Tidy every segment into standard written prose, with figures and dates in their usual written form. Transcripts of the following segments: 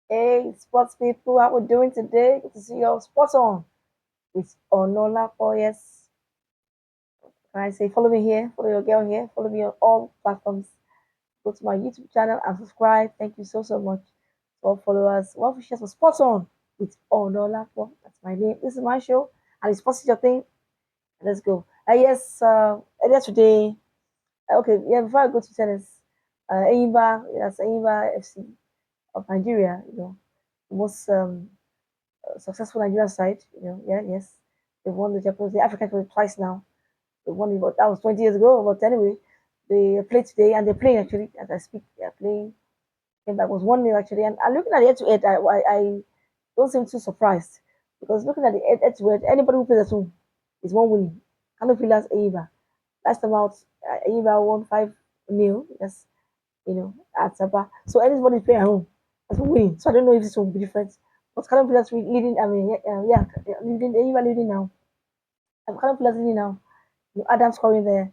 Hey, sports people, how we doing today? Good to see you all. Sports on. It's Onola. Oh, yes. Can I say follow me here? Follow your girl here. Follow me on all platforms. Go to my YouTube channel and subscribe. Thank you so, so much for all followers. One for shares for Sports on. It's Onola. Oh, that's my name. This is my show. And it's Sports your thing. Let's go. Yes, earlier today. Okay, yeah, before I go to tennis, Eimba, that's Eimba FC of Nigeria, the most successful Nigerian side. Yeah, yes, they won the African Cup twice now. They won it, but that was 20 years ago. But anyway, they played today, and they're playing actually as I speak. They're playing. Came back was 1-0 actually, and looking at the head to head, I don't seem too surprised because looking at the head to head, anybody who plays at home is one winning. Kano Pillars Eva. Last time out, Eva won 5-0. Yes, at Saba. So anybody playing at home has been winning. So I don't know if this will be different. But Kano Pillars leading. I mean, yeah, leading. Eva leading now. Kano Pillars leading now. Adam scoring there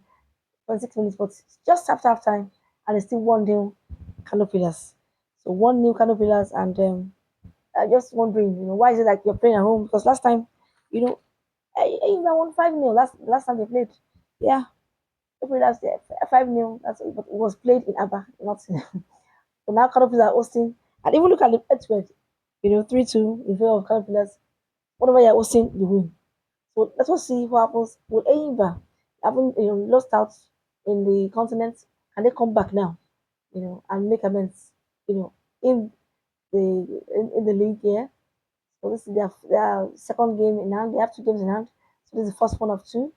26 minutes, but just after half time, and it's still 1-0 Canopilas. So 1-0 Canopilas, and I just wondering, why is it like you're playing at home? Because last time, you know, I even won 5-0 last time they played. Yeah, they played last year 5-0. That's it, but it was played in Abba, not in. So now Canopilas are hosting, and even look at the Edgeworth, 3-2 in favor of Canopilas. Whatever you're hosting, you win. So let us see what happens. Will Eimba, having lost out in the continent, can they come back now? And make amends? You know, in in the league here. So this is their second game in hand. They have two games in hand. So this is the first one of two.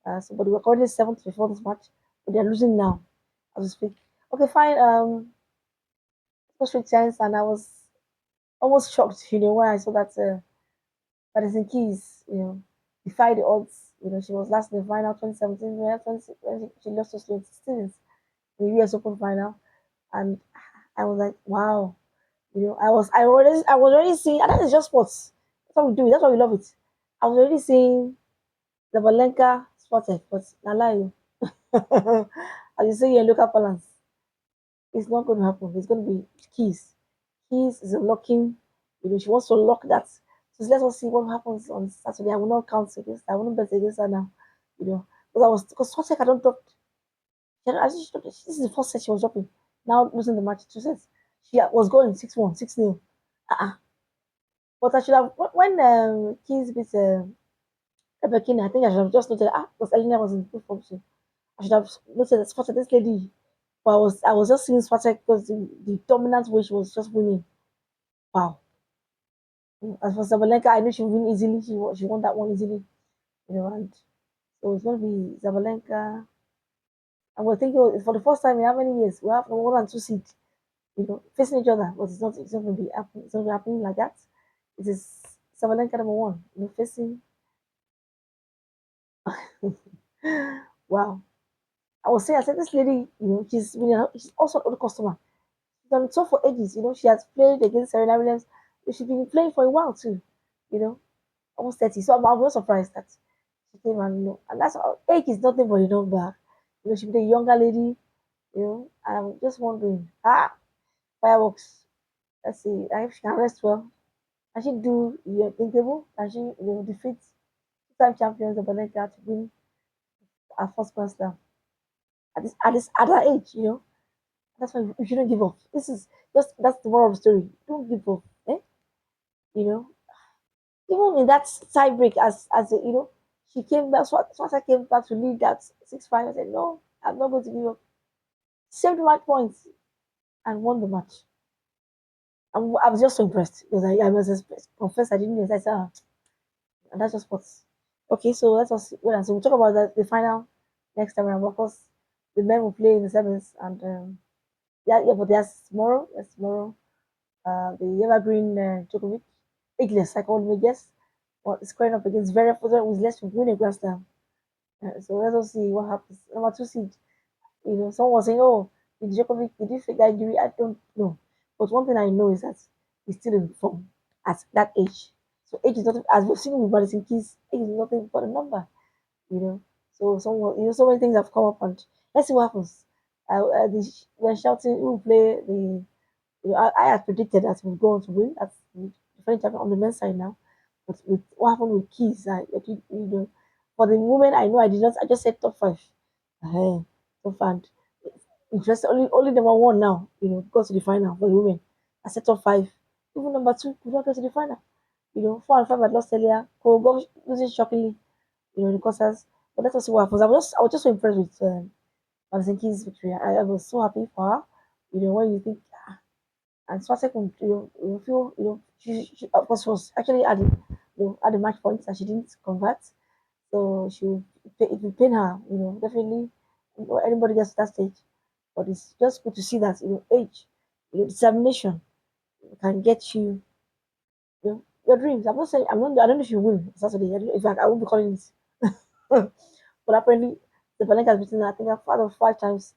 But we were currently seventh before this match, but they're losing now as we speak. Okay, fine. Straight chance, and I was almost shocked. When I saw that. Madison Keys, defied the odds. She was last in the final 2017, yeah, 20, when she lost to Sloane Stevens in the US Open final. And I was like, wow. I was already seeing, and that is just sports. That's what we do. That's why we love it. I was already seeing the Balenka spotted, but I lie. As you say, your local balance, it's not going to happen. It's going to be Keys. Keys is unlocking. She wants to lock that. So let us see what happens on Saturday. I will not count against. I will not bet against her now. Because Swatek I don't drop. This is the first set she was dropping. Now losing the match 2 sets. She was going 6-1, 6-0. Uh-uh. But I should have when Keys beat Rebecca, I think I should have just noted because Elena was in good form too. I should have noted spotted this lady. But I was just seeing Swatek because the dominant way she was just winning. Wow. As for Zabalenka, I know she will win easily. She won that one easily, and so it's going to be Zabalenka. And we're thinking for the first time in how many years we have one and two seeds, facing each other. But it's not going to be happening. It's not going to happen like that. It is Zabalenka number one, facing. Wow. I said this lady, she's also an old customer. She's done it so for ages. She has played against Serena Williams. She's been playing for a while too. You know, almost 30. So I'm not surprised that she came and and that's age is nothing but a number. She's a younger lady, and I'm just wondering, fireworks. Let's see, if she can rest well. Can she do the unthinkable? Can she, defeat two-time champions of Valencia to win her first Grand Slam at her age? That's why we shouldn't give up. This is that's the moral of the story. Don't give up. You know, even in that tie break, she came back. Swata came back to lead that 6-5. I said, no, I'm not going to give up. Saved my points and won the match. I was just so impressed because I must confess I didn't realize. I said, and that's just what's okay. So let us wait and see. We'll talk about the final next time around. Of course, the men will play in the seventh, and yeah, but there's tomorrow. There's tomorrow. The evergreen Djokovic, ageless, I call him ageless. But squaring up against very who's less to win a Grand Slam. So let us see what happens. Number two seed, someone was saying, "Oh, did Djokovic did he fake that injury?" I don't know, but one thing I know is that he's still in form at that age. So age is nothing. As we've seen with Madison Keys, age is nothing but a number. You know. So someone, so many things have come up, and let's see what happens. They're shouting who will play the I had predicted that we would go on to win. That's the defending champion on the men's side now. But with what happened with Keys, for the women, I know I did not. I just said top five. Top five. Interest only number one now. Got to the final for the women. I said top five. Even number two could not get to the final. 4 and 5 had lost earlier. Cole got losing shockingly. The quarters. But let us see what happens. I was just so impressed with Madison Keys' victory. I was so happy for her. When you think and Swasek will, will feel, she of course was actually at the match points and she didn't convert. So it will pain her, definitely. Anybody gets to that stage. But it's just good to see that, age, determination can get you, your dreams. I'm not saying, I don't know if you win Saturday. I don't know, in fact, I won't be calling it. But apparently, the Valencia has beaten, I think, 5 times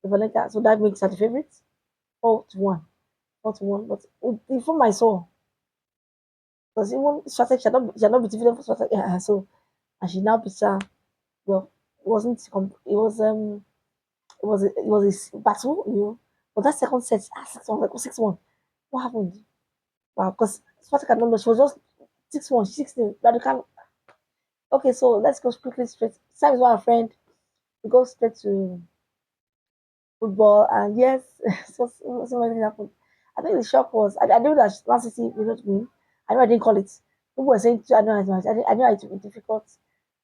the Valencia. So that makes her the favorite. 4-1. 4-1. But from I saw, because even Swatek, she had not been defeated for Swatek. Yeah, so, and she now beats her. Well, it wasn't, it was a battle, But that second set, 6-1, like 6-1. What happened? Wow, because Swatek had not lost. She was just 6-1, 16. That you can. Okay, so let's go quickly straight. Sam is one friend. We go straight to football, and yes, so many things happened. I think the shock was I knew that Man City will not win. I know I didn't call it. People were saying I know as much. I knew it would be difficult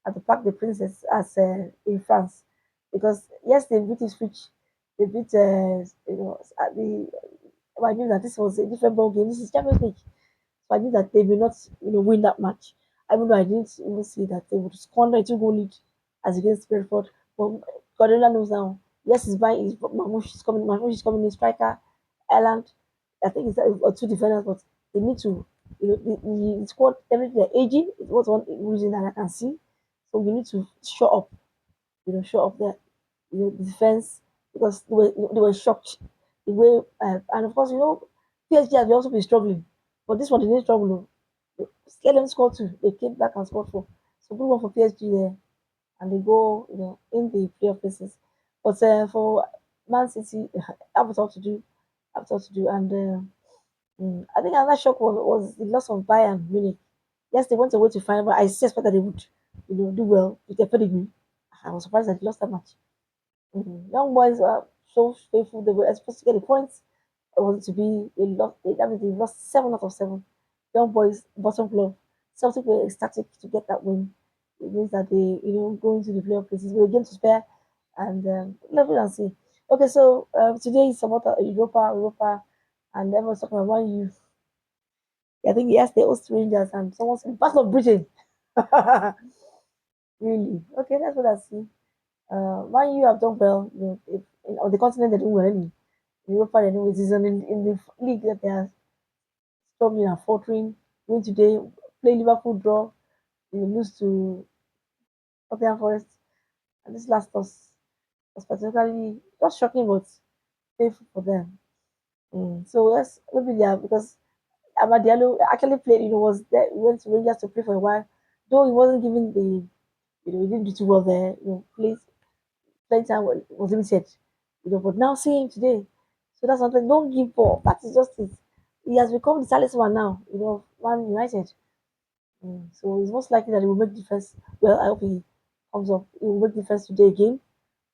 at the Parc des Princes as in France because yes, they beat Ipswich, they beat at the. I knew that this was a different ball game. This is Champions League, so I knew that they will not win that match. Even though I didn't even see that they would squander a 2 goal lead as against Brentford. But Guardiola knows now. Yes, he's buying. Mamouche is coming. Mamouche is coming in striker. Ireland, I think it's two defenders, but they need to. The squad everything they're aging. It was one reason that I can see. So you need to show up. Show up the defense because they were shocked the way and of course PSG has also been struggling, but this one they didn't struggle. Let them score two. They came back and scored four. So good one for PSG there, and they go in the playoff places. But for Man City, I have a lot to do. I have a lot to do, and I think another shock was the loss of Bayern Munich. Yes, they went away to final, but I still expected they would, do well with their pedigree. I was surprised that they lost that match. Young boys are so faithful. They were supposed to get the points. It was to be a lot. That means they lost 7 out of 7. Young boys, bottom club. Celtic were ecstatic to get that win. It means that they, go into the playoff places with a game to spare. And let's wait and see. Okay, so today is about Europa, and everyone's talking about you. I think yes, they host Rangers, and someone said Battle of Britain. Really? Okay, that's what I see. Man you have done well. If, on the continent they're doing well. In Europa, they're doing it. It's in the league that they are struggling and faltering. Win today, play Liverpool, draw. You lose to Nottingham Forest, and this last was particularly not shocking, but painful for them. So yes, maybe they are because Amadialo actually played. Was there? He went to Rangers to play for a while, though he wasn't given the. He didn't do too well there. Plays playing time was limited. But now seeing him today, so that's something. Don't give up. That is just it. He has become the talisman now. Man United. So it's most likely that he will make difference. Well, I hope he comes up. He will make difference today again.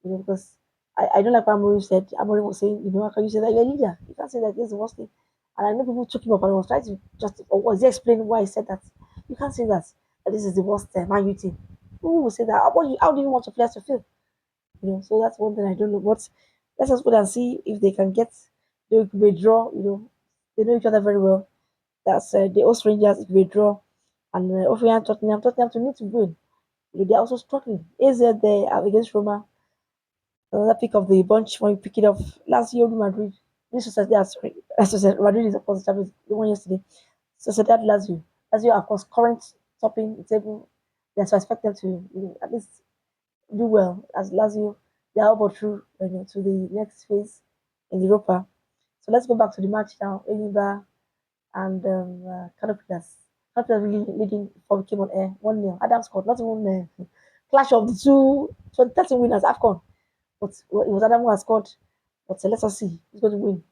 Because I don't like what Amorim said. Amorim was saying, how can you say that you're a leader? You can't say that this is the worst thing. And I know people took him up and I was trying to just, or was he explaining why he said that? You can't say that this is the worst Man U team. Who will say that? How do you want your players to feel? So that's one thing I don't know. But let's just wait and see if they can get the draw. They know each other very well. That's the host Rangers if they draw, and Offenham Tottenham to need to win. They're also struggling. AZ there against Roma. Another pick of the bunch when you pick it up. Lazio Madrid. This was sorry. Madrid is of course the one yesterday. Sociedad Lazio. Lazio of course current topping the table. They so expect them to at least do well as Lazio. They are about through to the next phase in Europa. So let's go back to the match now. Enyimba and Canopilas. Canopilas really leading before we came on air. 1-0. Adam scored. Not even clash of the two 2013 winners, AFCON. But it was Adam who has scored. But let us see who's going to win.